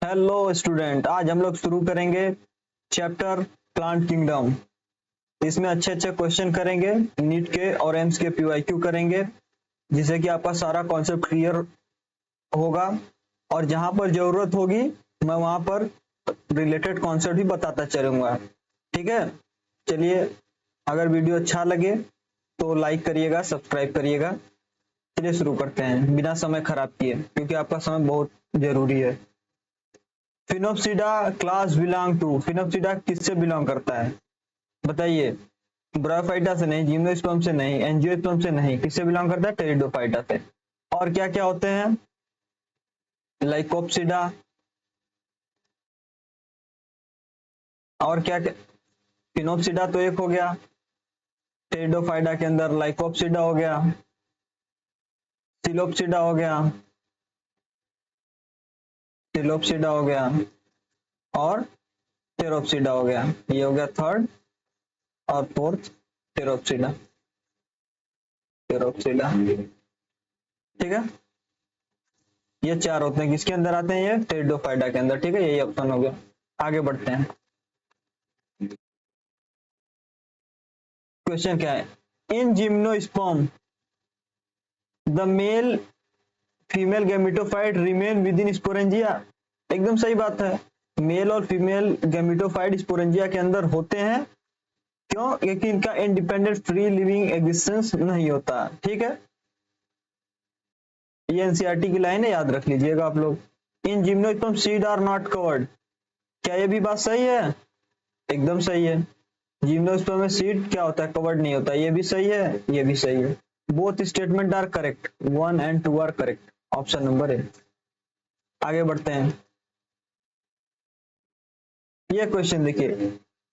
Hello student, आज हम लोग शुरू करेंगे चैप्टर प्लांट किंगडम। इसमें अच्छे अच्छे क्वेश्चन करेंगे, नीट के और एम्स के पीवाईक्यू करेंगे, जिससे कि आपका सारा कॉन्सेप्ट क्लियर होगा और जहां पर जरूरत होगी मैं वहां पर रिलेटेड कॉन्सेप्ट भी बताता चलूंगा। ठीक है, चलिए, अगर वीडियो अच्छा लगे तो लाइक करिएगा, सब्सक्राइब करिएगा। चलिए शुरू करते हैं बिना समय खराब किए, क्योंकि आपका समय बहुत जरूरी है। फिनोप्सिडा क्लास बिलोंग टू, फिनोप्सिडा किससे बिलोंग करता है बताइए? ब्रायोफाइटा से नहीं, जिम्नोस्पर्म से नहीं, एंजियोस्पर्म से नहीं, किससे बिलोंग करता है? टेरिडोफाइटा से। और क्या क्या होते हैं? लाइकोप्सिडा, और क्या क्या? फिनोप्सिडा तो एक हो गया, टेरिडोफाइटा के अंदर लाइकोप्सिडा हो गया, सिलोप्सिडा हो गया, टिलोप्सिडा हो गया और टेरोप्सिडा हो गया। ये हो गया थर्ड और फोर्थ टेरोप्सिडा। टेरोप्सिडा, ठीक है, ये चार होते हैं। किसके अंदर आते हैं? ये टेरिडोफाइटा के अंदर। ठीक है, यही ऑप्शन हो गया। आगे बढ़ते हैं। क्वेश्चन क्या है? इन gymnosperm the male female gametophyte remain with in sporangia. एकदम सही बात है, मेल और फीमेल गैमेटोफाइट स्पोरेंजिया के अंदर होते हैं। क्यों? क्योंकि इनका इंडिपेंडेंट फ्री लिविंग एग्जिस्टेंस नहीं होता। ठीक है, ये एनसीईआरटी की लाइन है, याद रख लीजिएगा आप लोग। In gymnosperm seed are not covered. क्या ये भी बात सही है? एकदम सही है। जिम्नोस्पर्म में सीड क्या होता है? कवर्ड नहीं होता। ये भी सही है, ये भी सही है। Both statement are correct, 1 and 2 are correct. Option number A. आगे बढ़ते हैं। ये क्वेश्चन देखिए,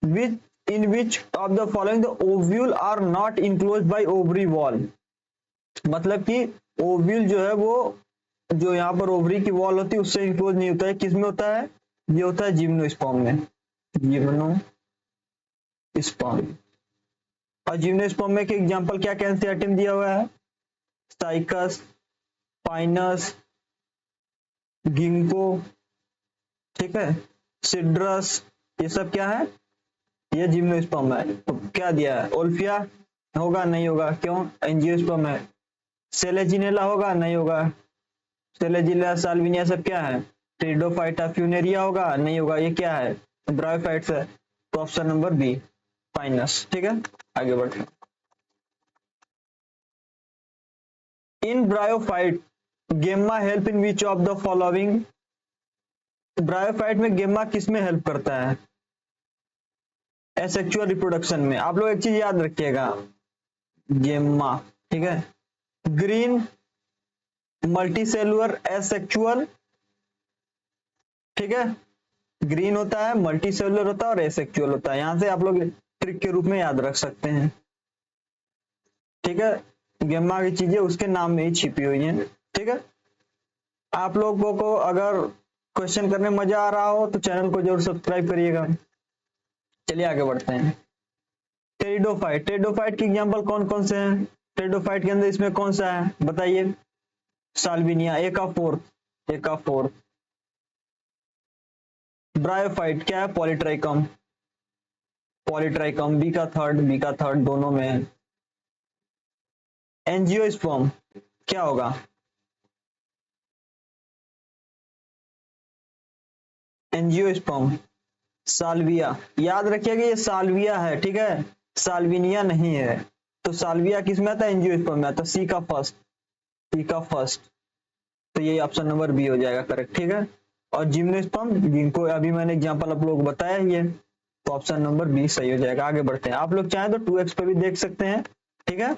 which in which of the following the ovule are not enclosed by ovary wall. मतलब कि ओव्यूल जो है वो, जो यहाँ पर ओवरी की वॉल होती है उससे इनक्लोज नहीं होता है। किस में होता है? ये होता है जिम्नोस्पर्म में। जिम्नोस्पर्म। और जिम्नोस्पर्म में के एग्जांपल क्या क्या एनसीईआरटी में दिया हुआ है? साइकस, पाइनस, गिंको, ठीक है, सिड्रस, ये सब क्या है? ये जिम्नोस्पर्म है। तो क्या दिया है? ओल्फिया होगा? नहीं होगा। क्यों? एंजियोस्पर्म है। सेलेजिनेला होगा? नहीं होगा। सेलेजिनेला, साल्विनिया सब क्या है? टेरिडोफाइटा। फ्यूनेरिया होगा? नहीं होगा। ये क्या है? ब्रायोफाइट्स है। तो ऑप्शन नंबर बी, पाइनस। ठीक है, आगे बढ़ते। In bryophyte gemma help in which of the following. Bryophyte में गेम्मा किस में हेल्प करता है? एसेक्सुअल रिप्रोडक्शन में। आप लोग एक चीज याद रखिएगा, गेम्मा, ठीक है, ग्रीन मल्टीसेलुलर एसेक्सुअल। ठीक है, ग्रीन होता है, मल्टीसेलुलर होता है और एसेक्सुअल होता है। यहां से आप लोग ट्रिक के रूप में याद रख सकते हैं। ठीक है, गेम्मा की चीजें उसके नाम में ही छिपी हुई हैं। ठीक है, आप लोगों को अगर क्वेश्चन करने में मजा आ रहा हो तो चैनल को जरूर सब्सक्राइब करिएगा। चलिए आगे बढ़ते हैं। टेरिडोफाइट, टेरिडोफाइट के एग्जांपल कौन कौन से हैं? टेरिडोफाइट के अंदर इसमें कौन सा है बताइए? साल्विनिया, ए का फोर्थ, ए का फोर्थ। ब्रायोफाइट क्या है? पॉलीट्राइकम, पॉलीट्राइकम, बी का थर्ड, बी का थर्ड दोनों में है। एंजियोस्पर्म क्या होगा? Angiosperm Salvia. याद रखिएगा ये साल्विया है, ठीक है, साल्विनिया नहीं है। तो साल्विया किस में आता है? एंजियोस्पर्म में आता है। सी का फर्स्ट, सी का फर्स्ट। तो ये ऑप्शन नंबर बी हो जाएगा करेक्ट। ठीक है, और जिम्नोस्पर्म जिनको अभी मैंने एग्जांपल आप लोग बताया ही है, तो ऑप्शन नंबर बी सही हो जाएगा। आगे बढ़ते हैं। आप लोग चाहें तो 2x पे भी देख सकते हैं, ठीक है,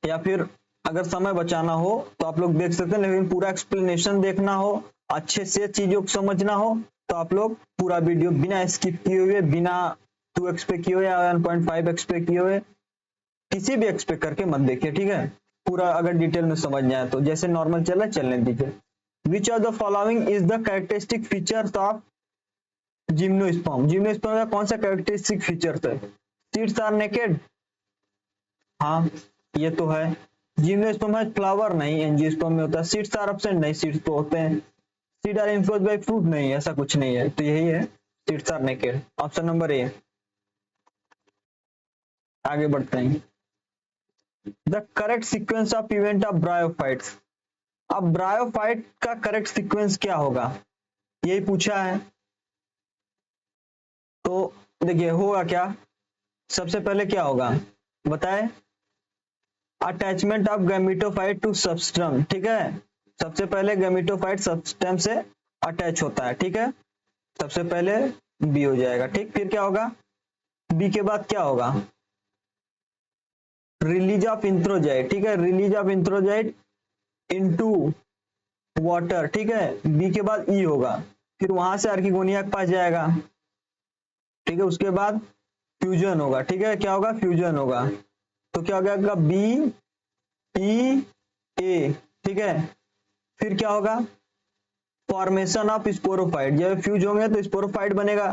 या फिर अगर समय बचाना हो तो आप लोग देख सकते हैं, लेकिन पूरा एक्सप्लेनेशन देखना हो, अच्छे से चीजों को समझना हो, तो आप लोग पूरा वीडियो बिना स्किप किए हुए, बिना 2x पे किए हुए या 1.5x पे किए हुए, किसी भी एक्स पे करके मत देखिए। ठीक है, पूरा अगर डिटेल में समझ जाए तो जैसे नॉर्मल चल रहा है चलने दीजिए। विच of the following is the characteristic features of gymnosperm. Gymnosperm का कौन सा कैरेक्टरिस्टिक फीचर्स है? सीड्स आर नेकेड, हाँ ये तो है। जिम्नोस्पर्म है फ्लावर, नहीं, एंजियोस्पर्म में होता है। सीड्स आर एब्सेंट, नहीं, सीड्स तो होते हैं। Seed are influenced by fruit, नहीं ऐसा कुछ नहीं है, तो यही है seeds are naked, option number A. आगे बढ़ते हैं। The correct sequence of event of bryophytes. अब ब्रायोफाइट का करेक्ट सीक्वेंस क्या होगा, यही पूछा है। तो देखिए होगा क्या, सबसे पहले क्या होगा बताए, अटैचमेंट ऑफ गैमेटोफाइट टू सबस्ट्रम, ठीक है। सबसे पहले गैमेटोफाइट सबस्ट्रम से अटैच होता है, ठीक है। सबसे पहले बी हो जाएगा, ठीक। फिर क्या होगा, बी के बाद क्या होगा, रिलीज ऑफ इंथ्रोजाइट, ठीक है, रिलीज ऑफ इंथ्रोजाइट इनटू वाटर, ठीक है। बी के बाद ई होगा, फिर वहां से आर्किगोनिया के पास जाएगा, ठीक है। उसके बाद फ्यूजन होगा, ठीक है, क्या होगा, फ्यूजन होगा। तो क्या हो गया, बी ई ए, ठीक है। फिर क्या होगा, फॉर्मेशन ऑफ स्पोरोफाइट, जब फ्यूज होंगे तो स्पोरोफाइट बनेगा।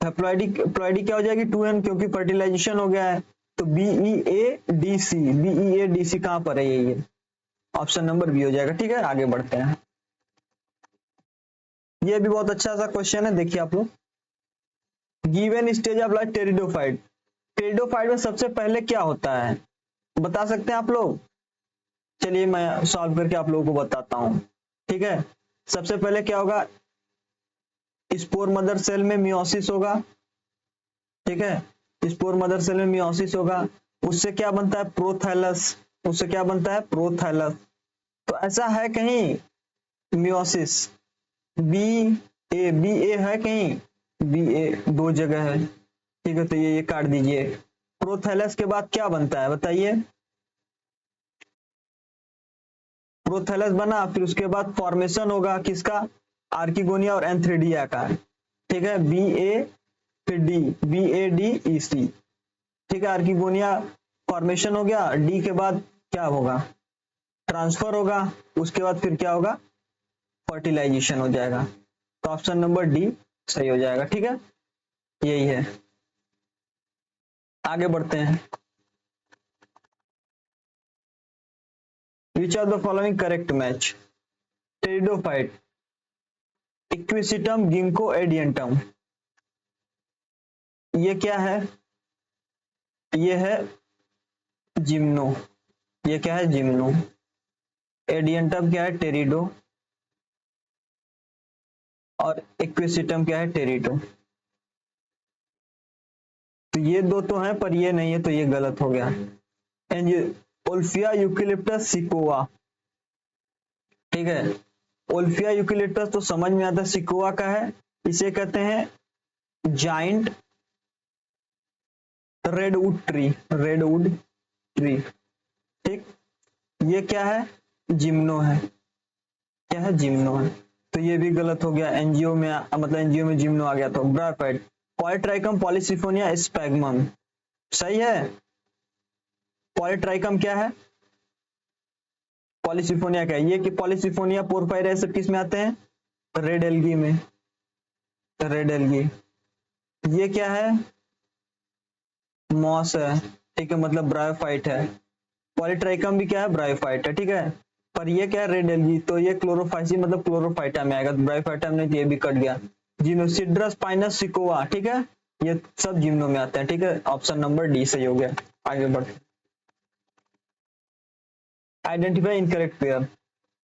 हैप्लॉइडी क्या हो जाएगी 2n, क्योंकि फर्टिलाइजेशन हो गया है। तो BEADC, BEADC कहां पर है, ये ऑप्शन नंबर बी हो जाएगा, ठीक है। आगे बढ़ते हैं। ये भी बहुत अच्छा सा क्वेश्चन है, देखिए आप लोग। Given stage of life pteridophyte, pteridophyte में सबसे पहले क्या होता है बता सकते हैं आप लोग? चलिए मैं सॉल्व करके आप लोगों को बताता हूं, ठीक है। सबसे पहले क्या होगा, स्पोर मदर सेल में मियोसिस होगा, ठीक है। स्पोर मदर सेल में मियोसिस होगा, उससे क्या बनता है, प्रोथैलस, उससे क्या बनता है, प्रोथैलस। तो ऐसा है कहीं मियोसिस, बी ए है कहीं, बी ए दो जगह है, ठीक है। तो ये काट दीजिए। प्रोथैलस के बाद क्या बनता है बताइए, प्रोथैलस बना, फिर उसके बाद फॉर्मेशन होगा किसका, आर्किगोनिया और एंथ्रेडिया का, ठीक है। बी ए फिर डी, BADEC, ठीक है। आर्किगोनिया फॉर्मेशन हो गया, डी के बाद क्या होगा, ट्रांसफर होगा, उसके बाद फिर क्या होगा, फर्टिलाइजेशन हो जाएगा। तो ऑप्शन नंबर डी सही हो जाएगा, ठीक है। यही है। आगे बढ़ते हैं। विच of the following correct match, pteridophyte, equisetum, ginkgo, Adiantum. ये क्या है, ये है जिम्नो, ये क्या है, जिम्नो। एडियंटम क्या है, टेरिडो, और इक्विसिटम क्या है, टेरिडो। तो ये दो तो हैं पर ये नहीं है, तो ये गलत हो गया। ओल्फिया यूकेलिप्टस सिकोआ, ठीक है। ओल्फिया यूकेलिप्टस तो समझ में आता है, सिकोआ का है, इसे कहते हैं giant redwood tree, redwood tree, ठीक। ये क्या है, जिम्नो है, क्या है, जिम्नो है। तो ये भी गलत हो गया, एनजीओ में मतलब एनजीओ में जिम्नो आ गया। तो ब्रायोफाइट, पॉलीट्राइकम पॉलीसिफोनिया स्पैगमम, सही है। पॉलीट्राइकम क्या है, पॉलीसिफोनिया क्या है, ये कि पॉलीसिफोनिया पोरफायरा सब किस में आते हैं, रेड एल्गी में, रेड एल्गी। ये क्या है, मॉस है, ठीक है, मतलब ब्रायोफाइट है। पॉलीट्राइकम भी क्या है, ब्रायोफाइट है, ठीक है। पर ये क्या है, रेड एल्गी, तो ये क्लोरोफाइसी मतलब क्लोरोफाइटा में आएगा, तो ब्रायोफाइटा में ये भी कट गया। जिम्नोसिड्रस पाइनस सिकोआ, ठीक है, ये सब जिम्नो में आते हैं, ठीक है। ऑप्शन नंबर डी सही हो गया। आगे बढ़ते, identify incorrect pair,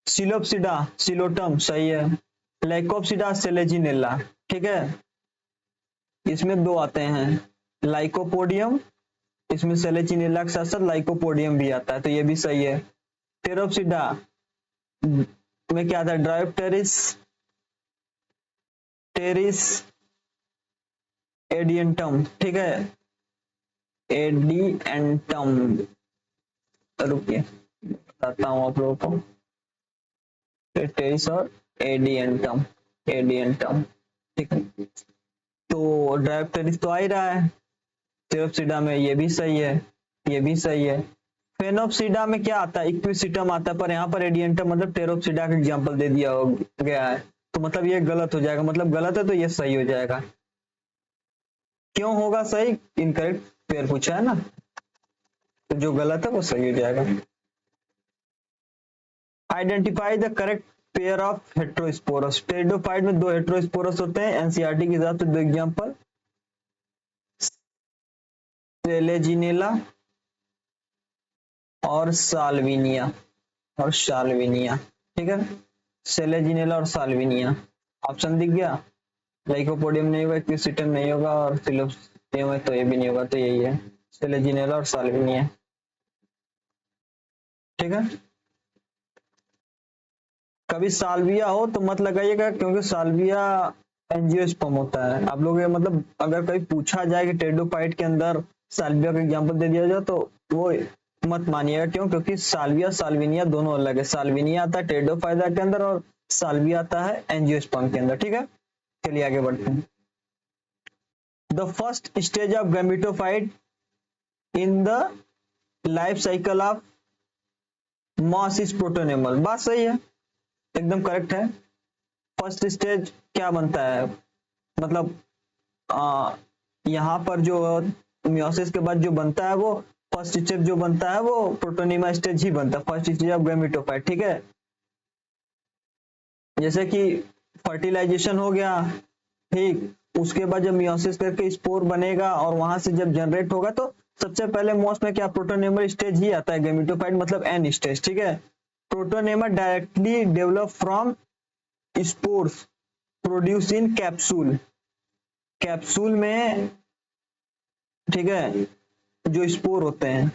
psilopsida Psilotum सही है, लाइकोप्सिडा सेलेजिनेला, ठीक है। इसमें दो आते हैं, लाइकोपोडियम, इसमें सेलेजिनेला के साथ साथ लाइकोपोडियम भी आता है, तो ये भी सही है। टेरोप्सिडा में क्या आता है, ड्रायोप्टेरिस, टेरिस एडियंटम, ठीक है, एडियंटम, रुकिए बताता हूं आप लोगों को, टेरिस और एडियंटम, एडियंटम, ठीक है। तो ड्रायोप्टेरिस तो आ ही रहा है, टेरोप्सिडा में ये भी सही है, ये भी सही है। फेनोप्सिडा में क्या आता है, इक्विसिटम आता है, पर यहाँ पर एडियंटम मतलब टेरोप्सिडा का एग्जांपल दे दिया गया है, तो मतलब ये गलत हो जाएगा, मतलब गलत है तो ये सही हो जाएगा। क्यों होगा सही, इनकरेक्ट पेयर पूछा है ना, तो जो गलत है वो सही हो जाएगा। Identify the correct pair of heterosporous, pteridophyte में 2 हेट्रोस्पोरस होते हैं एनसीईआरटी के हिसाब से। 2 एग्जांपल, सेलेजिनेला और साल्विनिया, ठीक है, सेलेजिनेला और साल्विनिया। ऑप्शन दिख गया, लाइकोपोडियम नहीं होगा, क्यूसिटम नहीं होगा और फिलोस्टियम है तो ये भी नहीं होगा, तो यही है सेलेजिनेला और साल्विनिया, ठीक है। कभी साल्विया हो तो मत लगाइएगा क्योंकि साल्विया एंजियोस्पर्म होता है। आप लोग मतलब अगर कभी पूछा जाए कि टेरिडोफाइट के अंदर साल्विया का एग्जांपल दे दिया जाए तो वो मत मानिएगा, क्यों? क्योंकि साल्विया साल्विनिया दोनों अलग है। साल्विनिया आता है टेरिडोफाइटा के अंदर और साल्विया आता है एंजियोस्पर्म के अंदर, ठीक है। चलिए आगे बढ़ते हैं। The first stage of gametophyte in the life cycle of moss is protonemal. बात सही है, एकदम करेक्ट है। फर्स्ट स्टेज क्या बनता है, मतलब यहाँ पर जो मियोसिस के बाद जो बनता है वो फर्स्ट स्टेज जो बनता है वो प्रोटोनिमा स्टेज ही बनता है, फर्स्ट स्टेज ऑफ गैमेटोफाइट, ठीक है। जैसे कि फर्टिलाइजेशन हो गया, ठीक, उसके बाद जब मियोसिस करके स्पोर बनेगा और वहां से जब जनरेट होगा तो सबसे पहले मॉस में क्या प्रोटोनेमल स्टेज ही आता है, गैमेटोफाइट मतलब एन स्टेज, ठीक है। Protonema directly develop from spores produce in capsule, capsule में, ठीक है, जो स्पोर होते हैं,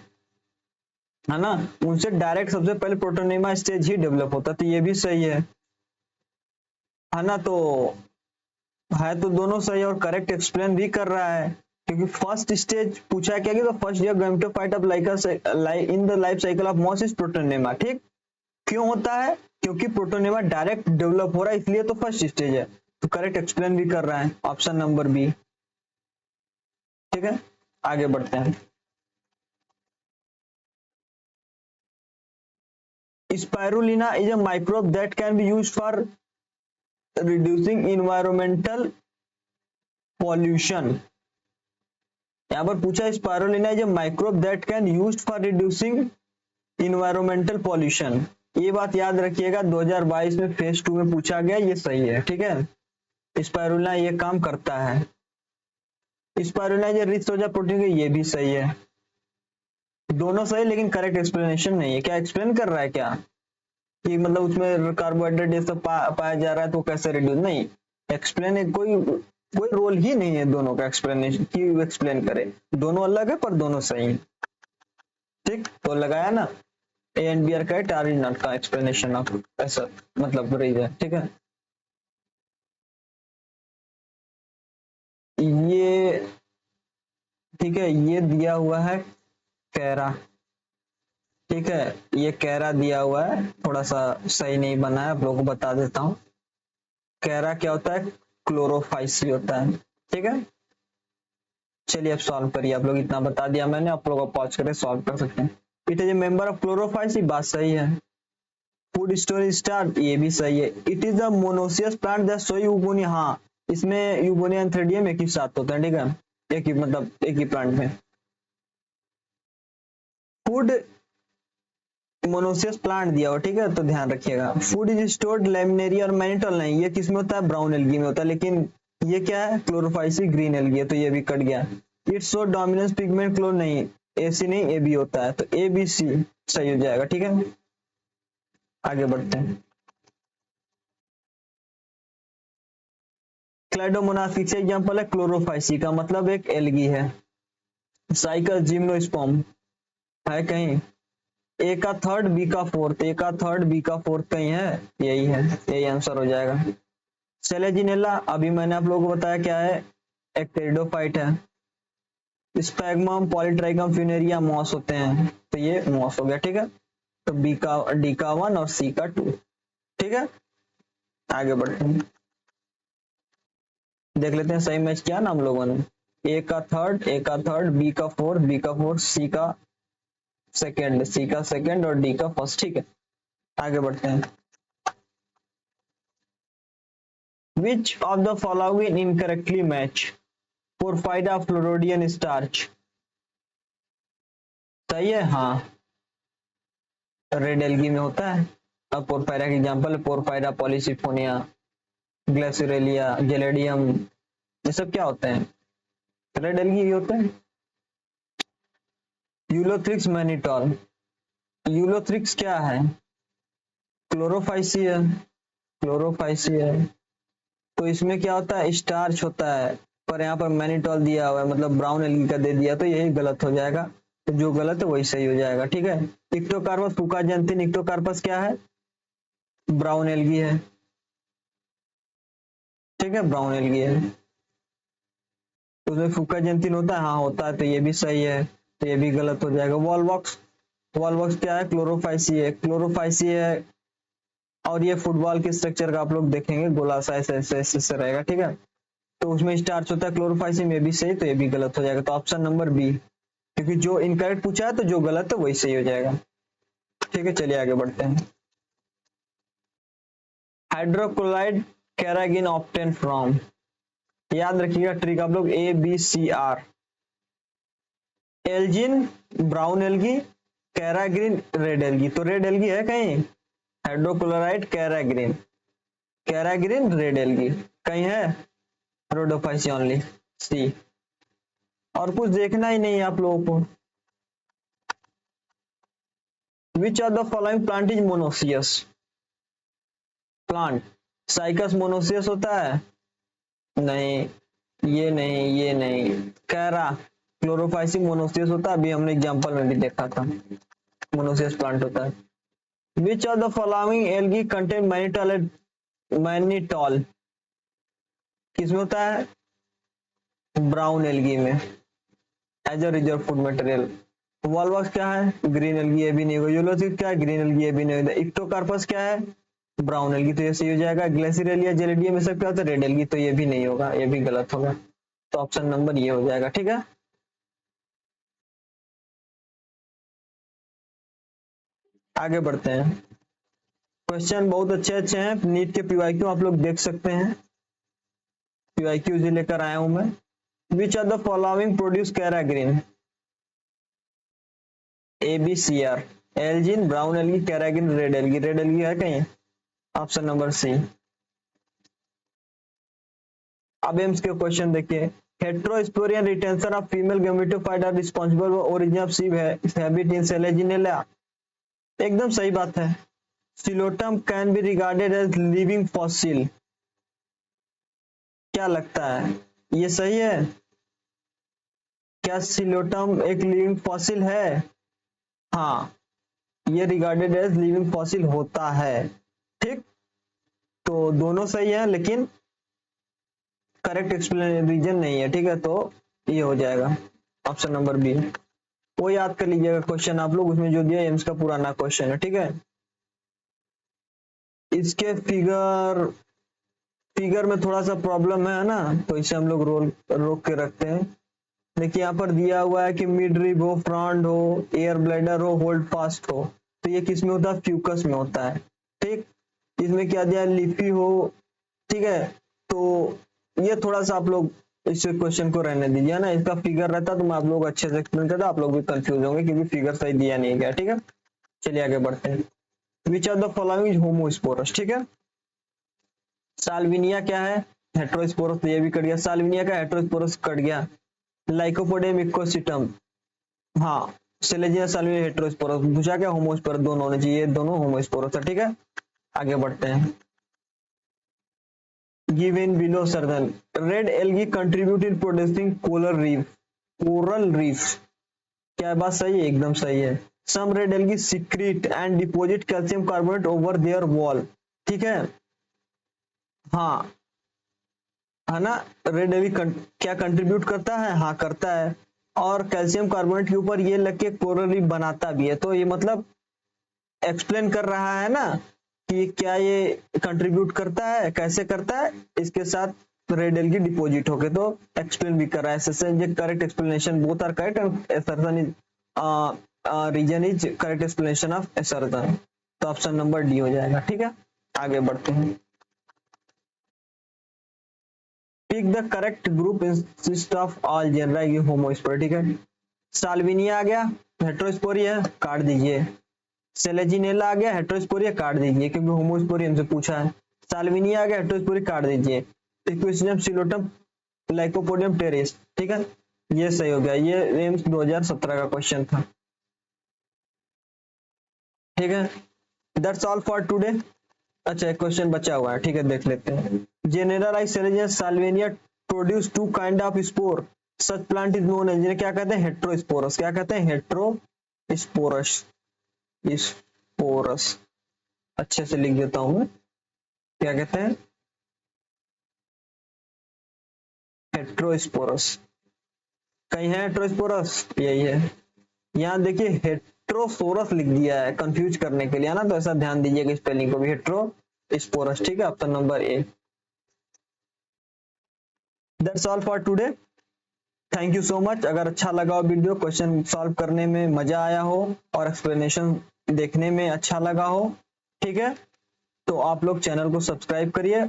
है ना, उनसे डायरेक्ट सबसे पहले प्रोटोनेमा स्टेज ही डेवलप होता है, तो ये भी सही है ना। तो है तो दोनों सही और करेक्ट एक्सप्लेन भी कर रहा है, क्योंकि फर्स्ट स्टेज पूछा क्या कि the first year gametophyte of in the life cycle of moss is protonema, ठीक। क्यों होता है? क्योंकि प्रोटोनेमा डायरेक्ट डेवलप हो रहा है, इसलिए तो फर्स्ट स्टेज है, तो करेक्ट एक्सप्लेन भी कर रहा है, ऑप्शन नंबर बी, ठीक है। आगे बढ़ते हैं। Spirulina is a microbe that can be used for reducing environmental pollution. यहां पर पूछा spirulina is a microbe that can used for reducing environmental pollution. ये बात याद रखिएगा, 2022 में फेज 2 में पूछा गया, ये सही है, ठीक है। स्पाइरुलिना ये काम करता है। स्पाइरुलिना ये रिच सोजा प्रोटीन, ये भी सही है, दोनों सही, लेकिन करेक्ट एक्सप्लेनेशन नहीं है। क्या एक्सप्लेन कर रहा है क्या कि मतलब उसमें कार्बोहाइड्रेट ये सब पाया जा रहा है तो कैसे रिड्यूस, नहीं, एक्सप्लेन कोई कोई रोल ही नहीं है दोनों का एक्सप्लेनेशन की, एक्सप्लेन करे, दोनों अलग है पर दोनों सही है, ठीक। तो लगाया ना, A and B are correct, R is not का एक्सप्लेनेशन ऑफ ऐसा मतलब रीजन, ठीक है। ये ठीक है, ये दिया हुआ है कैरा, ठीक है, ये कैरा दिया हुआ है, थोड़ा सा सही नहीं बना है, आप लोगों को बता देता हूँ। कैरा क्या होता है, क्लोरोफाइसी होता है, ठीक है। चलिए अब सॉल्व करिए, आप लोग इतना बता दिया मैंने, आप लोग पॉज करके सॉल्व कर सकते हैं। It is a member of Chlorophyceae, बात सही है। फूड स्टोरेज स्टार्ट, ये भी सही है। It is the monoecious plant that show euphonia, हाँ, इसमें यूफोनिया एंथ्रेडियम एक ही साथ होता है, ठीक है, एक ही मतलब एक ही प्लांट में। फूड मोनोसियस प्लांट दिया हो, ठीक है, तो ध्यान रखिएगा। फूड इज स्टोर्ड लैमिनेरी और मैनिटल, नहीं, ये किस में होता है, ब्राउन एल्गी में होता है, लेकिन ये क्या है, क्लोरोफाइसी ग्रीन एल्गी है, तो ये भी कट गया। इट्स सो डोमिनेंस पिगमेंट क्लोर, नहीं, एसी नहीं, ए बी होता है, तो ए बी सी सही हो जाएगा, ठीक है। आगे बढ़ते हैं। क्लाइडोमोनास किसका एग्जांपल है, क्लोरोफाइसी का, मतलब एक एल्गी है। साइकस जिम्नोस्पर्म है कहीं, ए का थर्ड बी का फोर्थ, ए का थर्ड बी का फोर्थ कहीं है, यही है, यही आंसर हो जाएगा। सेलेजिनेला अभी मैंने आप लोगों को बताया क्या है, एक टेरिडोफाइट है। स्पैगमम पॉलीट्राइकम फ्यूनेरिया मॉस होते हैं, तो ये मॉस हो गया, ठीक है। तो बी का डी का 1 और सी का 2, ठीक है। आगे बढ़ते हैं, देख लेते हैं सही मैच किया ना हम लोगों ने। ए का थर्ड, ए का थर्ड, बी का फोर्थ, बी का फोर्थ, सी का सेकेंड, सी का सेकेंड और डी का फर्स्ट, ठीक है। आगे बढ़ते हैं। Which of the following incorrectly match porphyria floridean starch? सही है, हाँ, रेड एल्गी में होता है, अब पोरफायरा के एग्जाम्पल है पोरफायरा, पॉलीसिफोनिया, ग्लेसुरेलिया, जेलेडियम, ये सब क्या होते हैं? रेड एल्गी होते हैं। यूलोथ्रिक्स मैनिटोल, यूलोथ्रिक्स क्या है? क्लोरोफाइसी है, क्लोरोफाइसी है। तो इसमें क्या होता है? स्टार्च होता है, पर यहाँ पर मैनिटोल दिया हुआ है, मतलब ब्राउन एल्गी का दे दिया, तो यही गलत हो जाएगा। तो जो गलत है वही सही हो जाएगा, ठीक है। इक्टोकार्पस फुकाजेंथिन, इक्टोकार्पस क्या है? ब्राउन एल्गी है, ठीक है, ब्राउन एल्गी है। तो उसमें फुकाजेंथिन होता है, हाँ होता है, तो ये भी सही है, तो ये भी गलत हो जाएगा। वॉलवॉक्स, वॉलवॉक्स क्या है? क्लोरोफाइसी है, क्लोरोफाइसी है। और ये फुटबॉल के स्ट्रक्चर का आप लोग देखेंगे, गोलासा ऐसे रहेगा, ठीक है। तो उसमें स्टार्च होता है, क्लोरोफाइसी में भी सही, तो ये भी गलत हो जाएगा। तो ऑप्शन नंबर बी, क्योंकि जो इनकरेक्ट पूछा है तो जो गलत है वही सही हो जाएगा, ठीक है। चलिए आगे बढ़ते हैं। हाइड्रोक्लोराइड कैरागिन ऑब्टेन फ्रॉम, याद रखिएगा ट्रिक आप लोग, ABCR। Algin brown algae, carrageenan red algae, तो रेड एल्गी है कहीं? Hydrochloride carrageenan, carrageenan red algae कहीं है? Rhodophyceae only, C. और कुछ देखना ही नहीं है आप लोगों को। Which of the following plant is monoecious plant? Cycas monoecious होता है? नहीं, ये नहीं, ये नहीं। कैरा क्लोरोफाइसी मोनोसियस होता है, अभी हमने एग्जांपल में भी देखा था, मोनोसियस प्लांट होता है। Which of the following algae contain mannitol, mannitol किसमें होता है? ब्राउन एल्गी में, as a reserve food material. Volvox क्या है? ग्रीन एल्गी, ये भी नहीं होगा। यूलोसिस क्या है? ग्रीन एल्गी, ये भी नहीं होगा। इक्टोकार्पस क्या है? ब्राउन एल्गी, तो ये सही हो जाएगा। ग्लेसिरेलिया जेलेडियम में सब क्या होता है? रेड एल्गी, तो ये भी नहीं होगा, ये भी गलत होगा। तो ऑप्शन नंबर ये हो जाएगा, ठीक है। आगे बढ़ते हैं। क्वेश्चन बहुत अच्छे अच्छे हैं, नीट के पीवाईक्यू आप लोग देख सकते हैं, पीवाईक्यू ही लेकर आया हूं मैं। Which are the following produce carrageenan? ABCR, algin, brown algae, carrageenan, red algae, red algae है कहीं? Option number C. अब एम्स के क्वेश्चन देखिए। Heterospory and retention of female gametophyte are responsible for origin of seed habit in Selaginella, एकदम सही बात है। Psilotum can be regarded as living fossil, क्या लगता है ये सही है? क्या सिलोटम एक लिविंग फॉसिल है? हाँ, ये रिगार्डेड एज लिविंग फॉसिल होता है, ठीक। तो दोनों सही है, लेकिन करेक्ट एक्सप्लेन रीजन नहीं है, ठीक है। तो ये हो जाएगा ऑप्शन नंबर बी। वो याद कर लीजिएगा क्वेश्चन आप लोग, उसमें जो दिया एम्स का पुराना क्वेश्चन है, ठीक है। इसके फिगर में थोड़ा सा प्रॉब्लम है ना, तो इसे हम लोग रोक के रखते हैं। देखिए यहाँ पर दिया हुआ है कि मिड रिब हो, फ्रंट हो, एयर ब्लैडर हो, होल्ड फास्ट हो, तो ये किस में होता है? फ्यूकस में होता है, ठीक। इसमें क्या दिया? लिफी हो, ठीक है। तो ये थोड़ा सा आप लोग इस क्वेश्चन को रहने दीजिए ना, इसका फिगर रहता तो मैं आप लोग अच्छे से एक्सप्लेन करता, आप लोग भी कंफ्यूज होंगे क्योंकि फिगर सही दिया नहीं गया, ठीक है। चलिए आगे बढ़ते हैं। विच of the following is homosporous, ठीक है। साल्विनिया क्या है? हेट्रोस्पोरस, तो ये भी कट गया। साल्विनिया का हेट्रोस्पोरस कट गया। लाइकोपोडियम इकोसिटम, हाँ, सेलेजिया साल्विनिया हेट्रोस्पोरस, दूसरा क्या? होमोस्पोरस, दोनों होने चाहिए, दोनों होमोस्पोरस है, ठीक है। आगे बढ़ते हैं। Given below certain red algae contribute in producing coral reef, क्या बात सही है? एकदम सही है। Some red algae secrete and deposit calcium carbonate over their wall, ठीक है। हाँ, है ना, रेड एल्गी क्या कंट्रीब्यूट करता है? हाँ करता है, और कैल्शियम कार्बोनेट के ऊपर ये लग के कोरल रीफ बनाता भी है। तो ये मतलब एक्सप्लेन कर रहा है ना कि क्या ये कंट्रीब्यूट करता है, कैसे करता है, इसके साथ रेड एल्गी डिपॉजिट होके, तो एक्सप्लेन भी कर रहा है। Correct explanation, both are correct and assertion is reason is correct explanation of assertion, तो ऑप्शन नंबर डी हो जाएगा, ठीक है। आगे बढ़ते हैं। Pick the correct group insist of all genera, homospore, ठीक है। साल्विनिया आ गया, हेट्रोस्पोरी है, काट दीजिए। सेलेजिनेला आ गया, हेट्रोस्पोरिया काट दीजिए क्योंकि होमोस्पोरियम से पूछा है। साल्विनिया आ गया, हेट्रोस्पोरिया काट दीजिए। इक्विसिडियम सिलोटम लाइकोपोडियम टेरेस, ठीक है, ये सही हो गया। ये एम्स 2017 का क्वेश्चन था, ठीक है। That's all for today. अच्छा एक क्वेश्चन बचा हुआ है, ठीक है, देख लेते हैं। जनरलाइज सेलेजियस Salvinia produce two kind of spore, such plant is known as, जिन्हें क्या कहते हैं, हेट्रोस्पोरस। क्या कहते हैं, हेट्रोस्पोरस, स्पोरस, अच्छे से लिख देता हूं मैं, क्या कहते हैं, हेट्रोस्पोरस। कहीं है हेट्रोस्पोरस, यही है। यहाँ देखिए हेट्रोसोरस लिख दिया है कंफ्यूज करने के लिए, है ना, तो ऐसा ध्यान दीजिएगा स्पेलिंग को भी, हेट्रोस्पोरस, ठीक है, option number A. That's all for today, thank you so much. अगर अच्छा लगा हो वीडियो, क्वेश्चन सॉल्व करने में मजा आया हो और एक्सप्लेनेशन देखने में अच्छा लगा हो, ठीक है, तो आप लोग चैनल को सब्सक्राइब करिए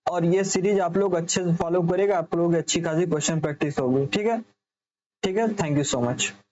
और ये सीरीज आप लोग अच्छे से फॉलो करिएगा, आप लोगों की अच्छी खासी क्वेश्चन प्रैक्टिस होगी, ठीक है, ठीक है, थैंक यू सो मच।